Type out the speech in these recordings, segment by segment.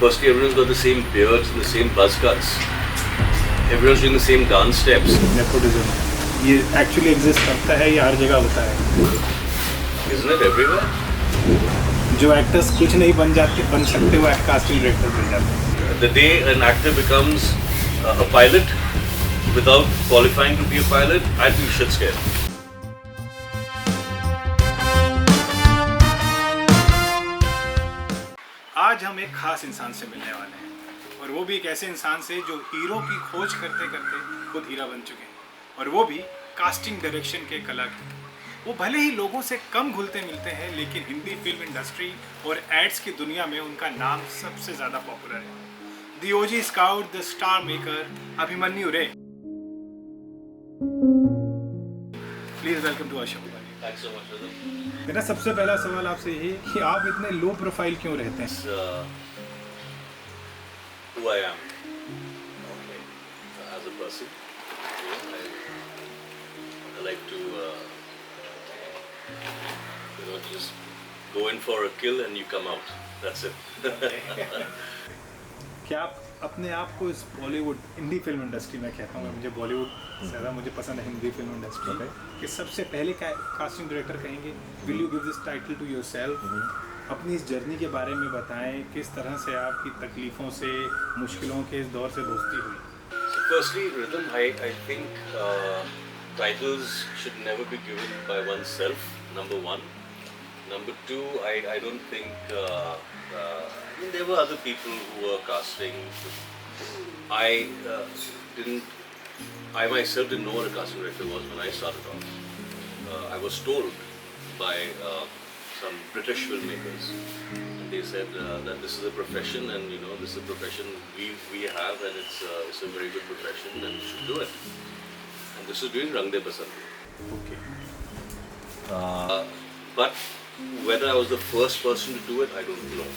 Firstly, everyone's got the same beards and the same buzz cuts. Everyone's doing the same dance steps. Nepotism. ये actually exist करता है, ये हर जगह होता है. Isn't it everywhere? जो actors कुछ नहीं बन सकते वो casting director बन जाते हैं. The day an actor becomes a pilot without qualifying to be a pilot, I feel shit scared. आज हम एक खास इंसान से मिलने वाले हैं और वो भी एक ऐसे इंसान से जो हीरो की खोज करते करते खुद हीरा बन चुके हैं और वो भी कास्टिंग डायरेक्शन के कलाकार. वो भले ही लोगों से कम घुलते मिलते हैं लेकिन हिंदी फिल्म इंडस्ट्री और एड्स की दुनिया में उनका नाम सबसे ज़्यादा पॉपुलर है. The OG scout, the star maker, Abhimanyu Ray. Please welcome to our show. Thanks so much, Rhythm. मेरा सबसे पहला सवाल आपसे यही है कि आप इतने लो प्रोफाइल क्यों रहते हैं? Who I am. Okay. As a person, I like to, just go in for a kill and you come out. That's it. क्या आप अपने आप को इस बॉलीवुड हिंदी फिल्म इंडस्ट्री में कहता हूँ, मुझे बॉलीवुड ज़्यादा मुझे पसंद है हिंदी फिल्म इंडस्ट्री में, कि सबसे पहले कास्टिंग डायरेक्टर कहेंगे will you give this title to yourself? अपनी इस जर्नी के बारे में बताएं, किस तरह से आपकी तकलीफ़ों से, मुश्किलों के इस दौर से दोस्ती हुई. So firstly, Rhythm, I think titles should never be given by oneself, number one. Number two, I don't think, I mean, there were other people who were casting. I myself didn't know what a casting director was when I started off. I was told by some British filmmakers. And they said that this is a profession, and this is a profession we have, and it's a very good profession, and you should do it. And this is doing Rang De Basant. Okay. But whether I was the first person to do it, I don't know.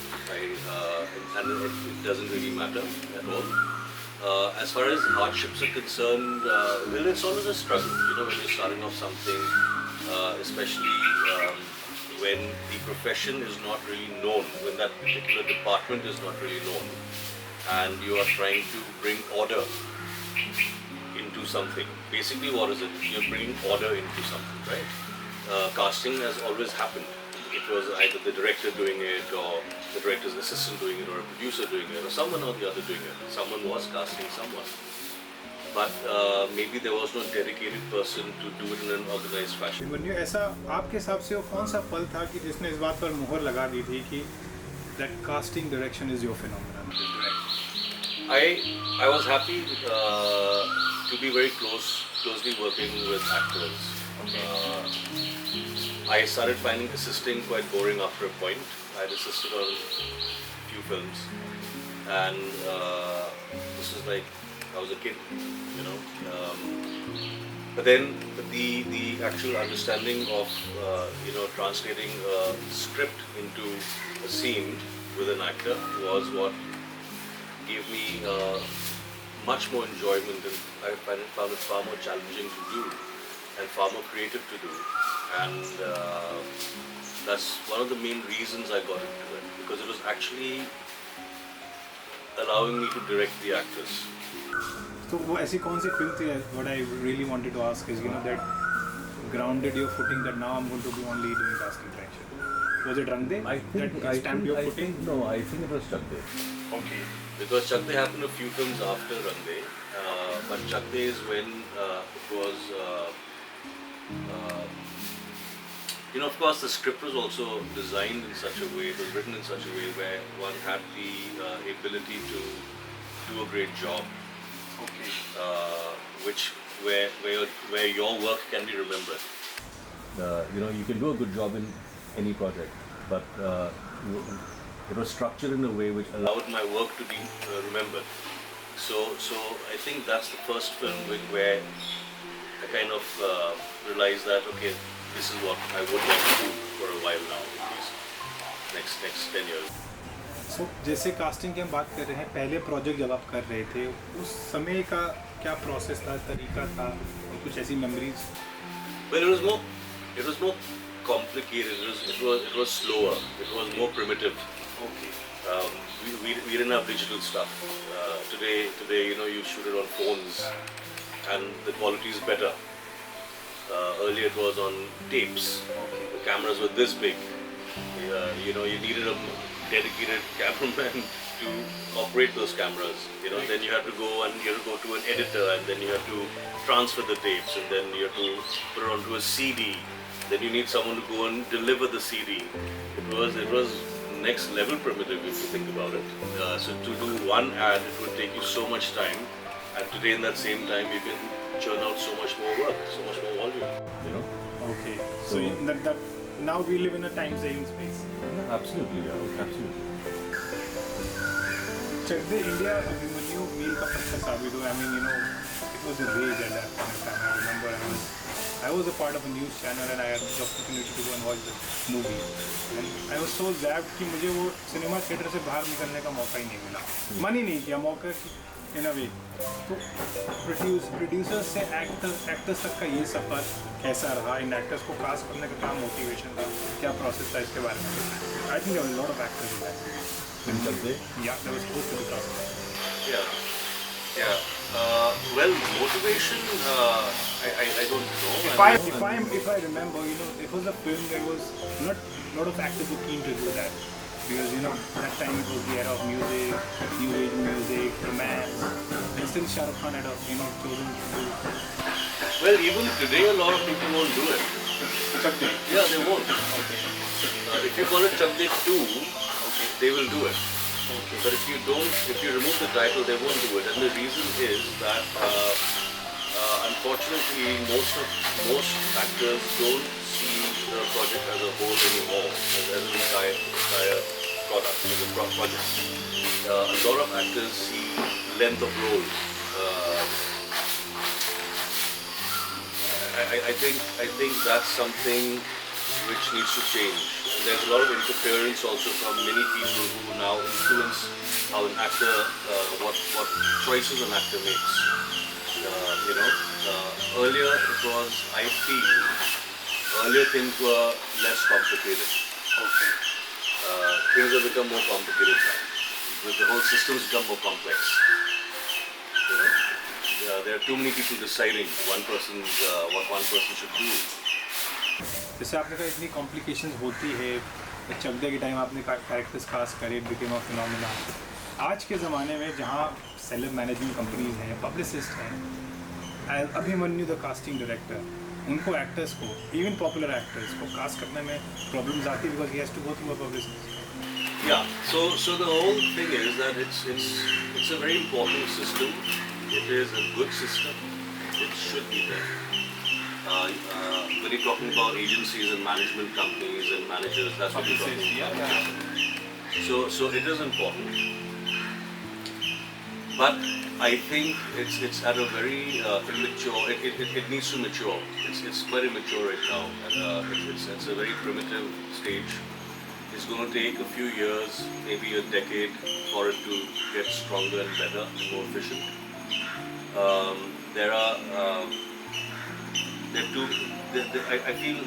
And it doesn't really matter at all. As far as hardships are concerned, well, it's always a struggle. When you're starting off something, especially when the profession is not really known, when that particular department is not really known, and you are trying to bring order into something. Basically, what is it? You're bringing order into something, right? Casting has always happened. It was either the director doing it, or the director's assistant doing it, or a producer doing it, or someone or the other doing it. Someone was casting someone. But maybe there was no dedicated person to do it in an organized fashion. Abhimanyu, ऐसा आपके हिसाब से वो कौन सा पल था कि जिसने इस बात पर मुहर लगा दी थी कि that casting direction is your phenomenon? I was happy to be very closely working with actors. I started finding assisting quite boring after a point. I had assisted on a few films, and this was like I was a kid, But then the actual understanding of translating a script into a scene with an actor was what gave me much more enjoyment, and I found it far more challenging to do and far more creative to do, and that's one of the main reasons I got into it, because it was actually allowing me to direct the actors. तो वो ऐसी कौन सी film थी? What I really wanted to ask is, that grounded your footing, that now I'm going to be only doing casting direction. Was it Rang De? I think it was Chak. Okay. Because Chak happened a few films after Rang De, but Chak is when it was. Of course, the script was also designed in such a way, it was written in such a way where one had the ability to do a great job. Okay. Where your work can be remembered. You can do a good job in any project, but it was structured in a way which Allowed my work to be remembered. So I think that's the first film where I kind of realized that, okay, this is what I would like to do for a while now, at least next 10 years. So, जैसे casting की हम बात कर रहे हैं, पहले project जब आप कर रहे थे, उस समय का क्या प्रोसेस था, तरीका था, और कुछ ऐसी memories? Well, it was more complicated. It was slower. It was more primitive. Okay. We didn't have digital stuff. Today, you shoot it on phones, and the quality is better. Earlier it was on tapes. The cameras were this big. You needed a dedicated cameraman to operate those cameras. Then you had to go to an editor, and then you had to transfer the tapes, and then you had to put it onto a CD. Then you need someone to go and deliver the CD. It was next level primitive if you think about it. So to do one ad, it would take you so much time, and today in that same time you can churn out so much more work, so much more volume. Okay. So that now we live in a time-saving space. Absolutely, yeah, absolutely. Chak de India Abhimanyu meal का पत्थर साबित हुआ. I mean, it was a rage at that point of time. I remember I was a part of a news channel and I had the opportunity to go and watch the movie. And I was so zapped कि मुझे वो cinema theatre से बाहर निकलने का मौका ही नहीं मिला. मन ही नहीं किया मौका in a way. तो प्रोड्यूसर्स से एक्टर्स तक का ये सफ़र कैसा रहा? इन एक्टर्स को कास्ट करने का क्या मोटिवेशन था, क्या प्रोसेस था, इसके बारे में? I think there were a lot of actors in that. Yeah, there was supposed to be cast. Yeah. Well, motivation, I don't know. If I remember, it was a film that was not a lot of actors were keen to do that. Because that time it was the era of music, new age music, romance, and still Shah Rukh Khan had chosen to do. Well, even today a lot of people won't do it. Chak de? Yeah, they won't. Okay. If you call it Chak de 2, they will do it. Okay. But if you remove the title, they won't do it. And the reason is that unfortunately most actors don't see the project as a whole anymore, as an entire product, as a project. A lot of actors see length of roles. I think that's something which needs to change. And there's a lot of interference also from many people who now influence how an actor, what choices an actor makes. Earlier it was, I feel, earlier things were less complicated. Okay. Things have become more complicated now. The whole system's become more complex. There are too many people deciding what one person should do. जैसे आपने कहा इतनी complications होती है, चक दे के time आपने characters cast करे, it became a phenomena. आज के ज़माने में जहाँ सेलेब मैनेजमेंट कंपनीज हैं, पब्लिसिस्ट हैं, अभिमन्यु द कास्टिंग डायरेक्टर, उनको एक्टर्स को, इवन पॉपुलर एक्टर्स को कास्ट करने में प्रॉब्लम्स आती है because he has to go through a publicist. Yeah, so the whole thing is that it's a very important system. It is a good system. It should be there. When you're talking about agencies and management companies and managers, that's what you're talking about. So it is important. But I think it's at a very immature. It needs to mature. It's quite immature right now. And, it's a very primitive stage. It's going to take a few years, maybe a decade, for it to get stronger and better and more efficient. I feel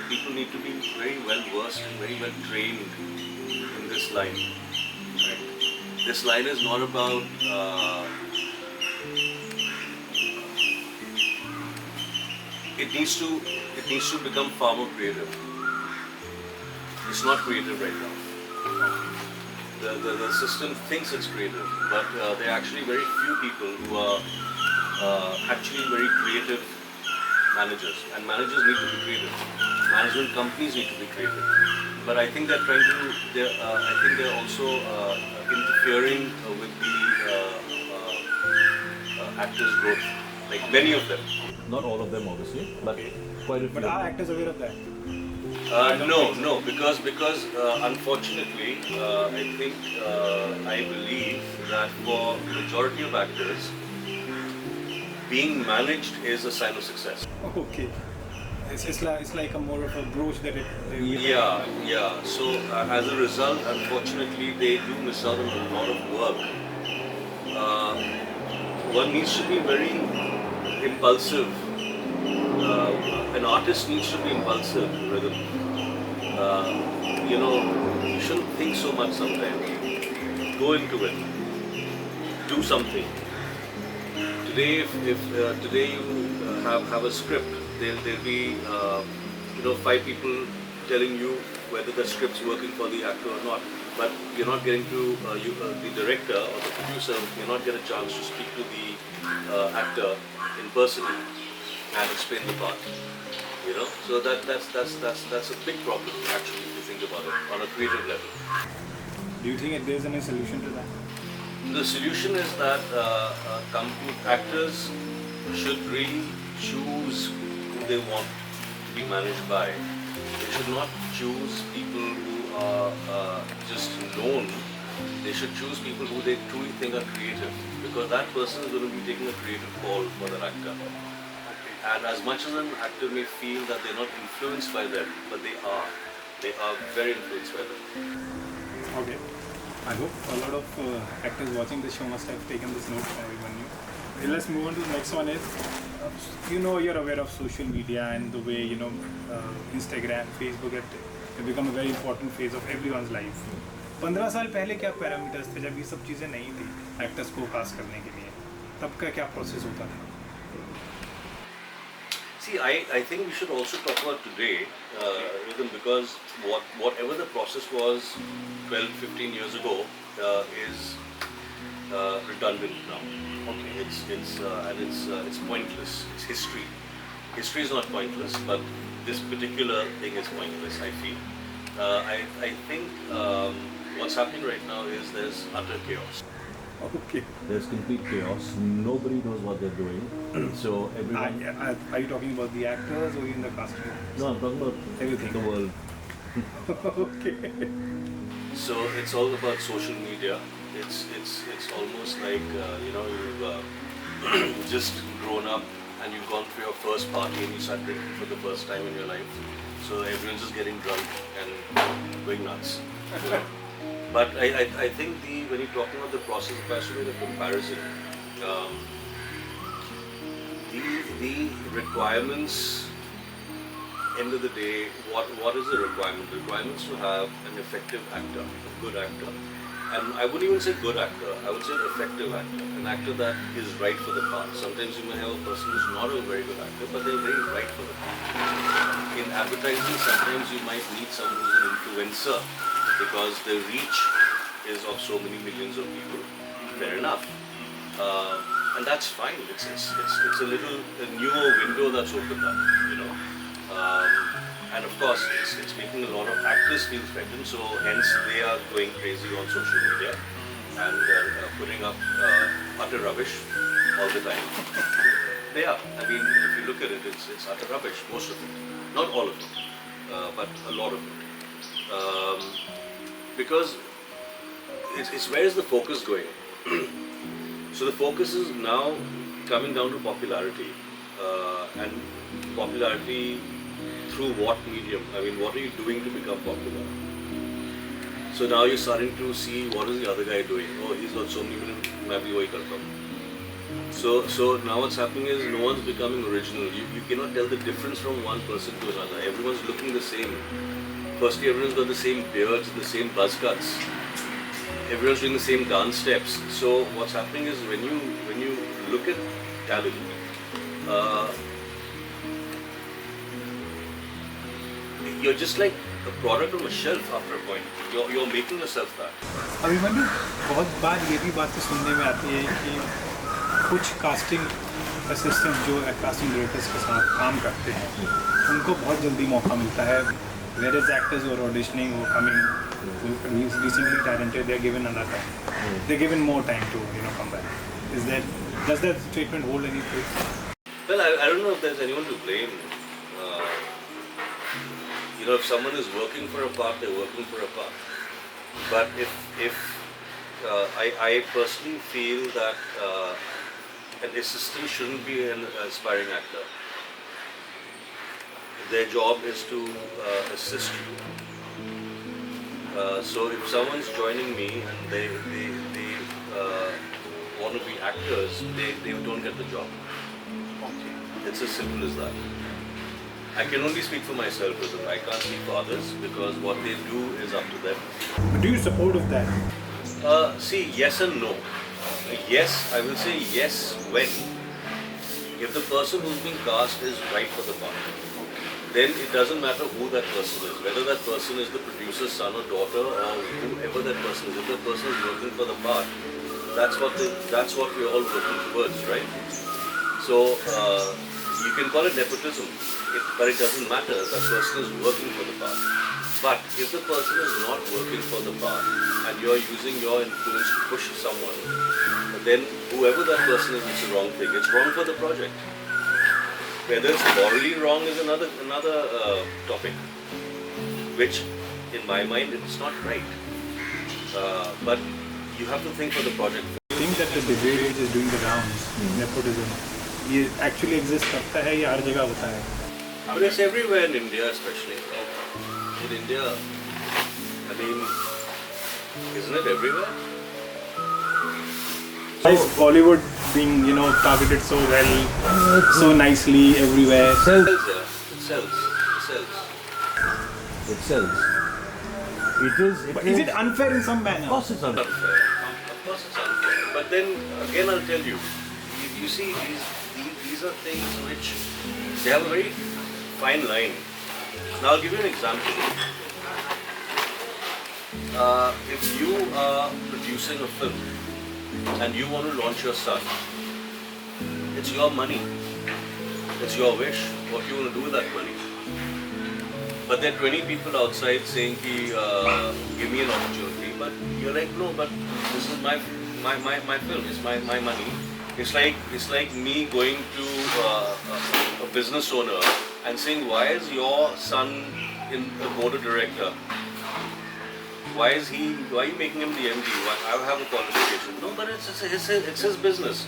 people need to be very well versed and very well trained in this line. Right? This line is not about it needs to become far more creative. It's not creative right now. The system thinks it's creative, but there are actually very few people who are actually very creative managers, and managers need to be creative. Management companies need to be creative, but I think they're also interfering with the actors' growth. Like many of them. Not all of them, obviously, but quite a few. But are actors aware of that? No, because unfortunately, I believe that for majority of actors, being managed is a sign of success. Okay, it's like a more of a brooch that Yeah. So as a result, unfortunately, they do miss out on a lot of work. One needs to be very impulsive. An artist needs to be impulsive. You shouldn't think so much sometimes. go into it, do something. Today, if today you have a script, there'll be 5 people telling you whether the script's working for the actor or not. But you're not getting to the director or the producer. You're not getting a chance to speak to the actor in person and explain the part. So that's a big problem actually if you think about it on a creative level. Do you think there's any solution to that? The solution is that actors should really choose who they want to be managed by. They should not choose people who are just known. They should choose people who they truly think are creative, because that person is going to be taking a creative call for that actor. And as much as an actor may feel that they're not influenced by them, but they are. They are very influenced by them. Okay. I hope a lot of actors watching the show must have taken this note from Abhimanyu. Okay, let's move on to the next one. You're aware of social media and the way Instagram, Facebook have become a very important phase of everyone's life. 15 साल पहले क्या parameters थे जब ये सब चीज़ें नहीं थी एक्टर्स को कास्ट करने के लिए? तब का क्या प्रोसेस होता था? See, I think we should also talk about today, Rhythm, because whatever the process was 12-15 years ago is redundant now. Okay, it's pointless. It's history. History is not pointless, but this particular thing is pointless, I feel. I think what's happening right now is there's utter chaos. Okay. There's complete chaos. Nobody knows what they're doing. So everyone. Are you talking about the actors or in the casting? No, I'm talking about everything. The world. Okay. So it's all about social media. It's almost like you've just grown up and you've gone through your first party and you start drinking for the first time in your life. So everyone's just getting drunk and going nuts. But I think when you're talking about the process, if I should make a comparison, the requirements, end of the day, what is the requirement? The requirement is to have an effective actor, a good actor. And I wouldn't even say good actor, I would say an effective actor, an actor that is right for the part. Sometimes you may have a person who's not a very good actor, but they're very right for the part. In advertising, sometimes you might need someone who's an influencer, because the reach is of so many millions of people. Fair enough. And that's fine. It's a newer window that's opened up, and of course, it's making a lot of actors feel threatened, so hence they are going crazy on social media and putting up utter rubbish all the time. They are. I mean, if you look at it, it's utter rubbish, most of it. Not all of it, but a lot of it. Because it's where is the focus going? So the focus is now coming down to popularity, and popularity through what medium? I mean, what are you doing to become popular? So now you're starting to see what is the other guy doing. Oh, he's got so many million, मैं भी वही करता हूँ. So now what's happening is no one's becoming original. You cannot tell the difference from one person to another. Everyone's looking the same. Firstly, everyone's got the same beards, the same buzz cuts. Everyone's doing the same dance steps. So what's happening is when you look at talent, you're just like a product on a shelf after a point. You're making yourself that. Abhimanyu, बहुत बार ये भी बातें सुनने में आती है कि कुछ कास्टिंग असिस्टेंट जो कास्टिंग डायरेक्टर्स के साथ काम करते हैं, उनको बहुत जल्दी मौका मिलता है. Whereas actors who are auditioning, who are coming, who is recently talented, they are given another time. They are given more time to come back. Does that statement hold any truth? Well, I don't know if there's anyone to blame. If someone is working for a part, they're working for a part. But if I personally feel that an assistant shouldn't be an aspiring actor. Their job is to assist you. So if someone's joining me and they want to be actors, they don't get the job. It's as simple as that. I can only speak for myself, I can't speak for others because what they do is up to them. Do you support of that? See, yes and no. Yes, I will say yes when. If the person who's being cast is right for the part, then it doesn't matter who that person is, whether that person is the producer's son or daughter or whoever that person is. If the person is working for the part, that's what we're all working towards, right? So you can call it nepotism, but it doesn't matter. That person is working for the part. But if the person is not working for the part and you're using your influence to push someone, then whoever that person is, it's a wrong thing. It's wrong for the project. Whether it's morally wrong is another topic, which in my mind it's not right. But you have to think for the project. I think that the debate which is doing the rounds, nepotism, ये actually exist करता है या हर जगह होता है? But it's everywhere in India, especially. In India, I mean, isn't it everywhere? Is Bollywood being, targeted so well, so nicely everywhere? It sells. But is it unfair in some manner? Of course it's unfair. Of course it's unfair. But then again, I'll tell you, you see, these are things which they have a very fine line. Now I'll give you an example. If you are producing a film and you want to launch your son, it's your money. It's your wish, what you want to do with that money. But there are 20 people outside saying, give me an opportunity. But you're like, no, but this is my film, it's my money. It's like me going to a business owner and saying, why is your son in the board of director? Why are you making him the MD? I have a qualification. No, but it's his business.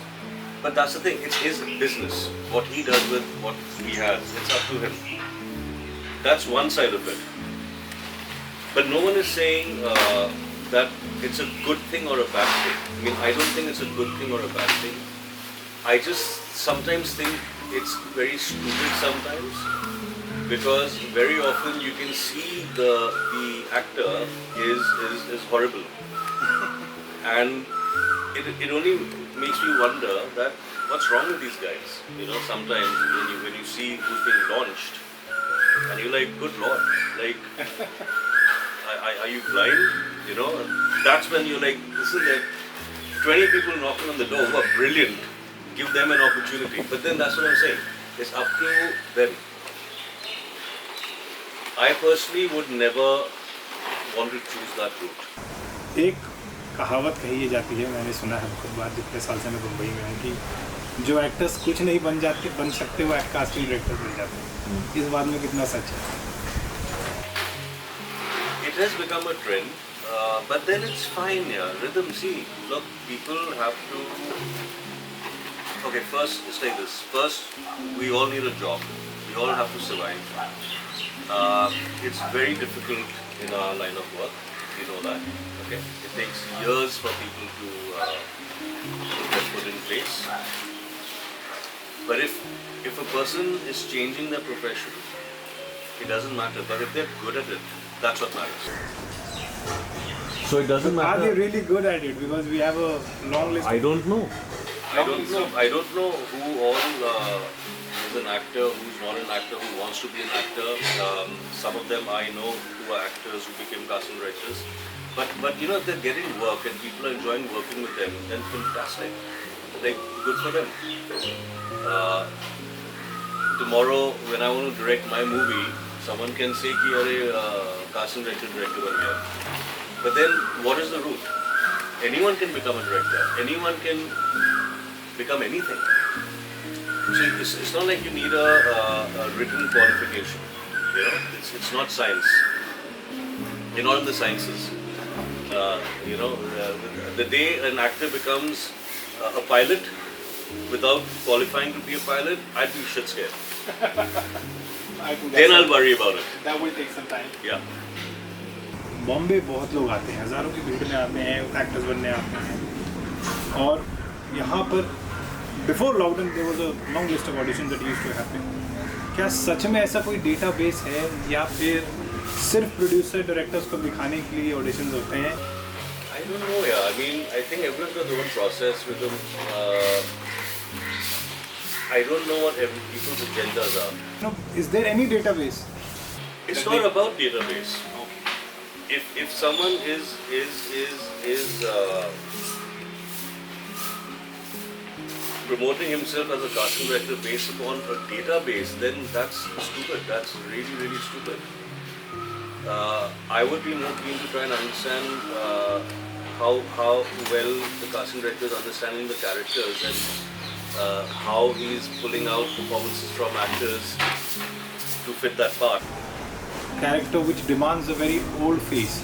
But that's the thing, it's his business. What he does with what he has, it's up to him. That's one side of it. But no one is saying that it's a good thing or a bad thing. I mean, I don't think it's a good thing or a bad thing. I just sometimes think it's very stupid sometimes, because very often you can see the actor is horrible, and it only makes me wonder that what's wrong with these guys. Sometimes when you see who's being launched, and you're like, good Lord, like, are you blind? That's when you're like, listen, there are 20 people knocking on the door who are brilliant. Give them an opportunity. But then that's what I'm saying. It's up to them. I personally would never want to choose that route. एक कहावत कही जाती है, मैंने सुना है बहुत बार, जितने साल से मैं मुंबई में हूँ, कि जो एक्टर्स कुछ नहीं बन सकते वो कास्टिंग डायरेक्टर बन जाते हैं. इस बात में कितना सच है? It has become a trend, but then it's fine, yeah. Rhythm, see, look, people have to... Okay, first, it's like this. First, we all need a job. We all have to survive. It's very difficult in our line of work, you know that. Okay, it takes years for people to get put in place. But if a person is changing their profession, it doesn't matter. But if they're good at it, that's what matters. So it doesn't matter. Are they really good at it? Because we have a long list. I don't know. I don't know who all is an actor, who's not an actor, who wants to be an actor. Some of them I know who are actors who became casting directors. But if they're getting work and people are enjoying working with them, then fantastic. Like, good for them. Tomorrow, when I want to direct my movie, someone can say कि अरे casting director बन गया. But then, what is the route? Anyone can become a director. Anyone can become anything. See, it's not like you need a written qualification. It's not science. You're not in the sciences. The day an actor becomes a pilot without qualifying to be a pilot, I'd be shit scared. Then I'll worry about it. That will take some time. Yeah. Bombay बहुत लोग आते हैं, हज़ारों की भीड़ में आते हैं, एक्टर्स बनने आते हैं, और यहाँ पर before lockdown there was a long list of auditions that used to happen. क्या सच में ऐसा कोई डेटाबेस है या फिर सिर्फ प्रोड्यूसर डायरेक्टर्स को दिखाने के लिए ऑडिशंस होते हैं? I don't know, yeah. I mean, I think everyone's got their own process with them. I don't know what people's agendas are. No, is there any database? It's That not they- about database. If someone is promoting himself as a casting director based upon a database, then that's stupid. That's really, really stupid. I would be more keen to try and understand how well the casting director is understanding the characters and how he's pulling out performances from actors to fit that part. Character which demands a very old face.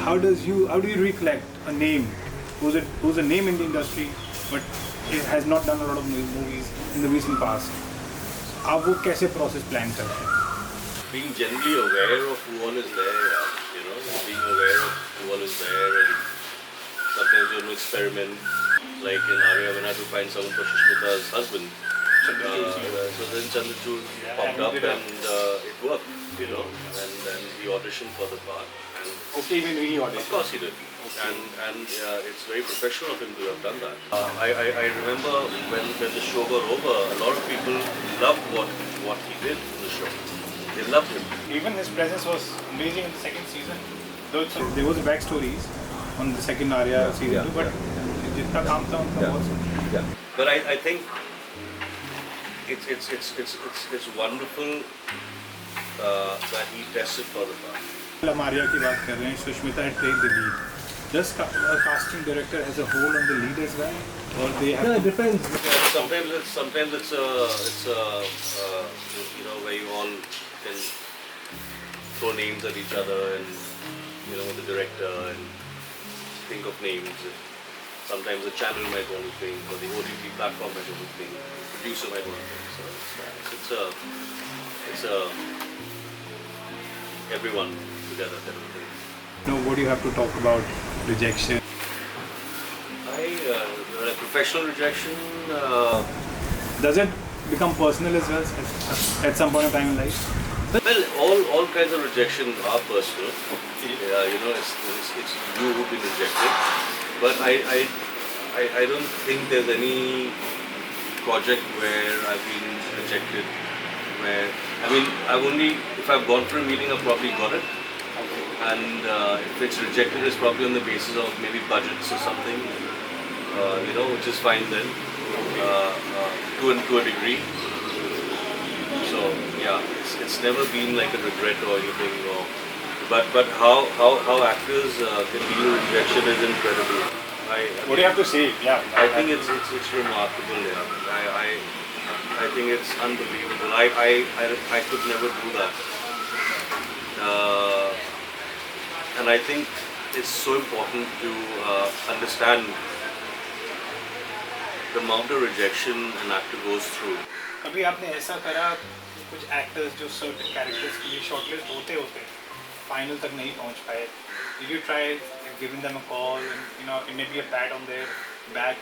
How do you recollect a name who's a name in the industry but he has not done a lot of movies in the recent past? आप वो कैसे process plan करते हैं? Being generally aware of who all is there, yeah, you know, being aware of who all is there, and sometimes you experiment. Like in Arya, when I had to find someone for Sushmita's husband, so then Chandrachud popped up and it worked, you know, and he auditioned for the part. And Okay, even he of auditioned. course he did, and it's very professional of him to have done that. I remember when the show got over, a lot of people loved what he did in the show. They loved him. Even his presence was amazing in the second season. Though there was backstories on the second Arya season too, but जितना काम था उनका बहुत. But I think it's wonderful that he tested for the part. हम आर्या की बात कर रहे हैं. Sushmita had played the lead. Does a casting director has a hold on the lead as well, or they have? No, it depends. Yeah, sometimes it's you know, where you all can throw names at each other and you know, the director and think of names. Sometimes the channel might want to think, or the OTT platform might want to think, the producer might want to think. So it's a everyone together kind of thing. No, what do you have to talk about rejection? Professional rejection. Does it become personal as well at some point of time in life? Well, all kinds of rejection are personal. You know, it's you who've been rejected. But I don't think there's any project where I've been rejected. Where if I've gone for a meeting, I've probably got it. And if it's rejected, it's probably on the basis of maybe budgets or something. You know, which is fine then, to a degree. So yeah, it's never been like a regret or anything. But how actors can deal with rejection is incredible. What do you have to say? Yeah, I think it's remarkable. Yeah, I think it's unbelievable. I could never do that. And I think it's so important to understand the amount of rejection an actor goes through. कभी आपने ऐसा करा कुछ actors जो certain characters के लिए shortlist होते final तक नहीं पहुंच पाए? Did you try giving them a call and you know it may be a pat on their back?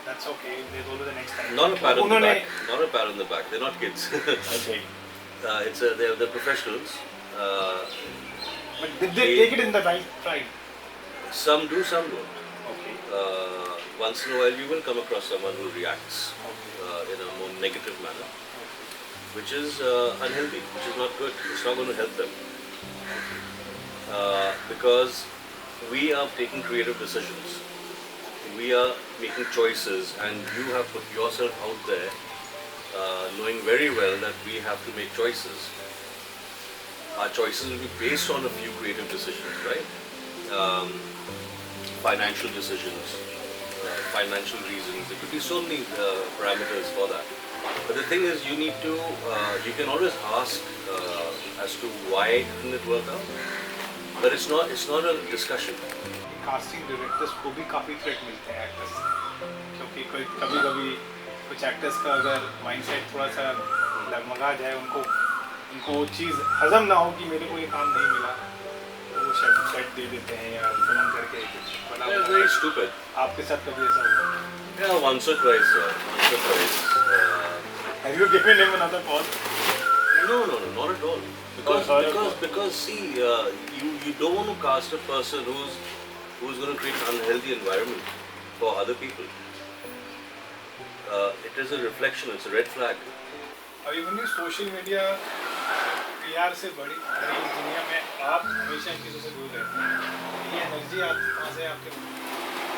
That's okay. There's always the next time. Not a pat on the back. Not a pat on the back. They're not kids. Okay. They're professionals. But did they take it in the right? Some do, some don't. Okay. Once in a while, you will come across someone who reacts in a more negative manner, which is unhealthy, which is not good. It's not going to help them. Because we are taking creative decisions. We are making choices, and you have put yourself out there, knowing very well that we have to make choices. Our choices will be based on a few creative decisions, right? Financial decisions, financial reasons. There could be so many parameters for that. But the thing is, you need to, you can always ask as to why didn't it work out. But it's not a discussion. Casting directors को भी काफ़ी threat मिलते हैं actors, क्योंकि कभी कुछ actors का अगर माइंडसेट थोड़ा सा डगमगा जाए, उनको वो चीज़ हजम ना हो कि मेरे को ये काम नहीं मिला, तो वो सेट दे देते हैं या फोन करके कुछ बना. Very stupid. आपके साथ कभी ऐसा हुआ? Yeah, once or twice, sir. Once or twice. Have you given him another call? No, not at all. Because see, you don't want to cast a person who's who's going to create an unhealthy environment for other people? It is a reflection, it's a red flag. Abhimanyu, social media PR से बड़ी दुनिया में आप हमेशा इन चीज़ों से दूर रहते हैं। ये एनर्जी कहाँ से आपके?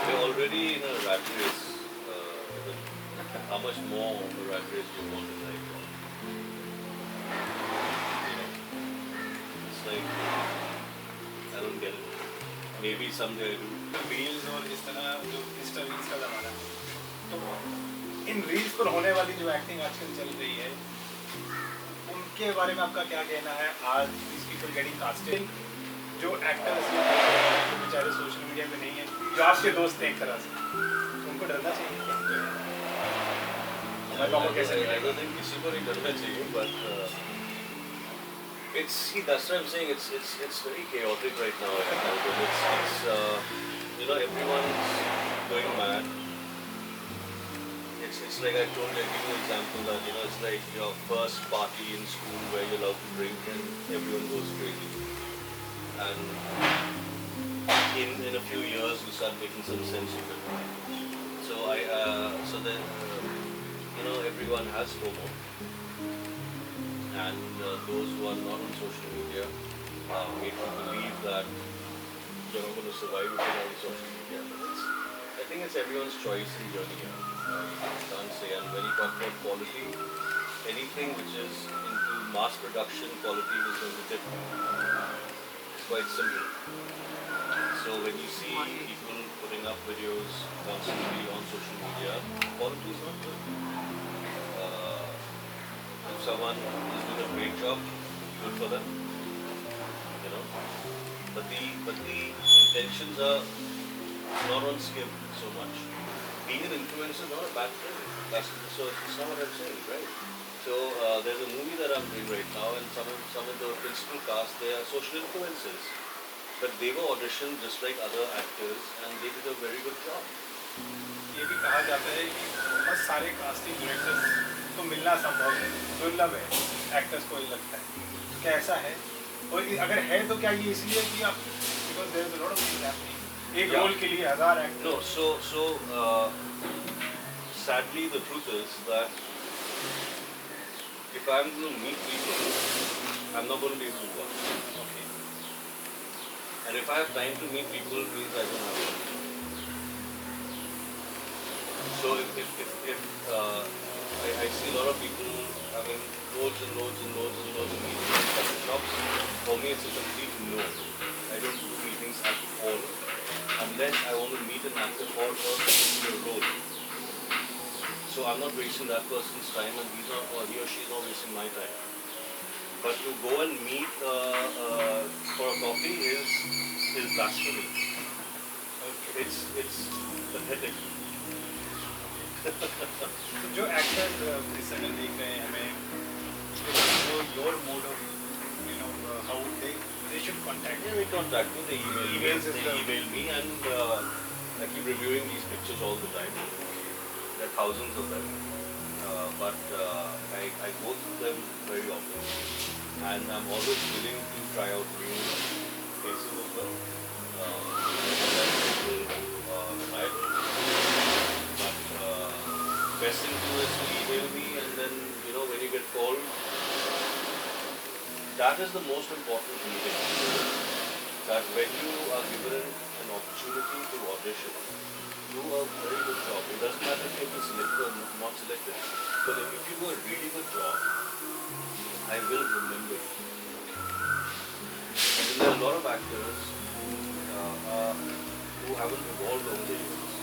We're already in a rat race. How much more of a rat race do you want in life? You know, it's like, I don't get it. Maybe someday I do. Reels और जिस तरह जो Insta reels का ज़माना है, तो इन reels पर होने वाली जो एक्टिंग आजकल चल रही है, उनके बारे में आपका क्या कहना है? आज these people getting casted, जो एक्टर्स जो बेचारे सोशल मीडिया पे नहीं है, जो आपके दोस्त हैं एक तरह से, उनको डरना चाहिए क्या? I don't think किसी को नहीं डरना चाहिए, but that's what I'm saying. It's very chaotic right now. It's everyone's going mad. It's like I told you, I give you an example that it's like your first party in school where you're allowed to drink and everyone goes crazy. And in a few years you start making some sense of it. So then everyone has FOMO. And those who are not on social media make you believe that you're not going to survive if you're not on social media. But I think it's everyone's choice and journey. You can't say. And when you talk about quality, anything which is into mass production, quality is going to dip. It's quite simple. So when you see people putting up videos constantly on social media, quality is not good. If someone is doing a great job, good for them, But the intentions are not on skim so much. Being an influencer is not a bad thing. So it's not what I'm saying, right? So there's a movie that I'm doing right now, and some of the principal cast, they are social influencers, but they were auditioned just like other actors, and they did a very good job. ये भी कहा जाता है कि बहुत सारे casting directors को मिलना संभव है, दुर्लभ है, एक्टर्स को ही लगता है। क्या ऐसा है? और अगर है तो क्या ये इसलिए कि आप because there is a lot of things happening, एक रोल के लिए 1000 actor? No, so sadly the truth is that if I'm going to meet people, I'm not going to be able to work. Okay. And if I have time to meet people, it means I don't have time. So if I see a lot of people having loads and loads and loads and loads of meetings in coffee shops, for me it's a complete no. I don't do meetings at all unless I want to meet an actor for a particular role. So I'm not wasting that person's time, and he or she is not wasting my time. But to go and meet for a coffee is blasphemy. It's pathetic. तो जो actors इस समय देख रहे हैं हमें, वो your mode of how they should contact me. Yeah, they contact me. They email me, and I keep reviewing these pictures all the time. There are thousands of them, but I go through them very often, and I'm always willing to try out new faces as well. Best thing to do is to email me, and then when you get called, that is the most important thing. That when you are given an opportunity to audition, do a very good job. It doesn't matter if you're selected or not selected. But if you do a really good job, I will remember you. And there are a lot of actors who haven't evolved over the years,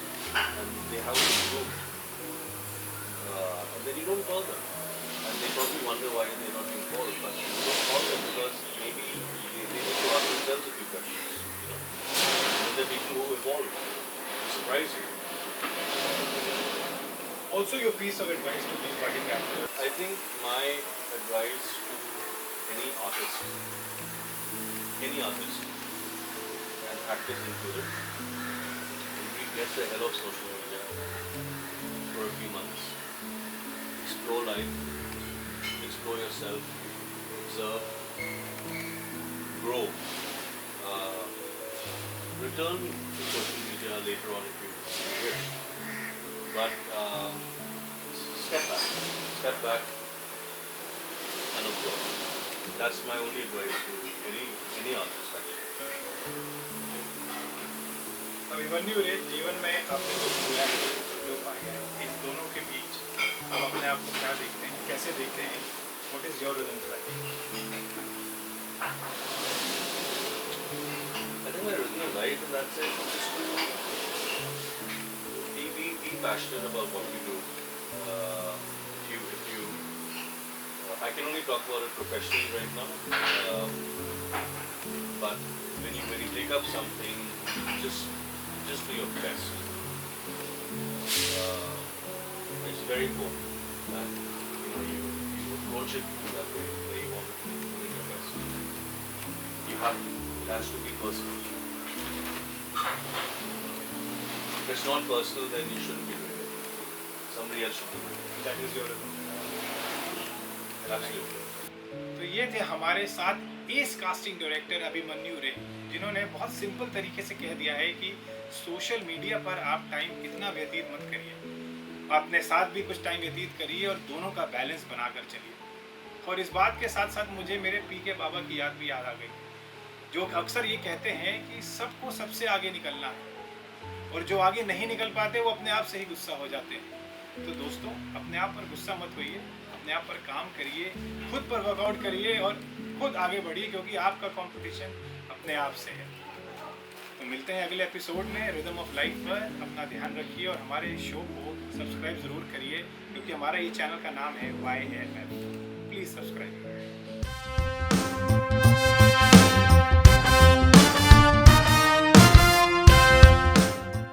and they haven't improved. And then you don't call them. And they probably wonder why they're not being called. But you don't call them because maybe they need to ask themselves a few questions. And there are people who evolve to surprise you. Also, your piece of advice to these budding actors? I think my advice to any artist, and actors included, get the hell of social media for a few months. Explore life, explore yourself, observe, grow. return to social media later on if you wish. But step back and observe. That's my only advice to any artist actually. Abhimanyu रे, जीवन में आपने जो किया है, जो पाया है, इन दोनों के बीच आप अपने आप को क्या देखते हैं, कैसे देखते हैं? What is your rhythm like? I think my rhythm is right in that sense. Be passionate about what you do. If you I can only talk about it professionally right now. But when you take up something, just do your best. It's very important that you approach it that way, where you want to put in your best. You have to. It has to be personal. If it's not personal, then you shouldn't be doing it. Somebody else should do it. That is your rhythm. Absolutely. तो ये थे हमारे साथ S casting director Abhimanyu रे, जिन्होंने बहुत simple तरीके से कह दिया है कि सोशल मीडिया पर आप टाइम इतना व्यतीत मत करिए, अपने साथ भी कुछ टाइम व्यतीत करिए और दोनों का बैलेंस बनाकर चलिए। और इस बात के साथ साथ मुझे मेरे पीके बाबा की याद भी याद आ गई, जो अक्सर ये कहते हैं कि सबको सबसे आगे निकलना है और जो आगे नहीं निकल पाते वो अपने आप से ही गुस्सा हो जाते हैं। तो दोस्तों, अपने आप पर गुस्सा मत होइए, अपने आप पर काम करिए, खुद पर वर्कआउट करिए और खुद आगे बढ़िए, क्योंकि आपका कंपटीशन अपने आप से है। तो मिलते हैं अगले एपिसोड में रिदम ऑफ लाइफ पर। अपना ध्यान रखिए और हमारे शो को सब्सक्राइब ज़रूर करिए, क्योंकि हमारा ये चैनल का नाम है YMF। Please subscribe.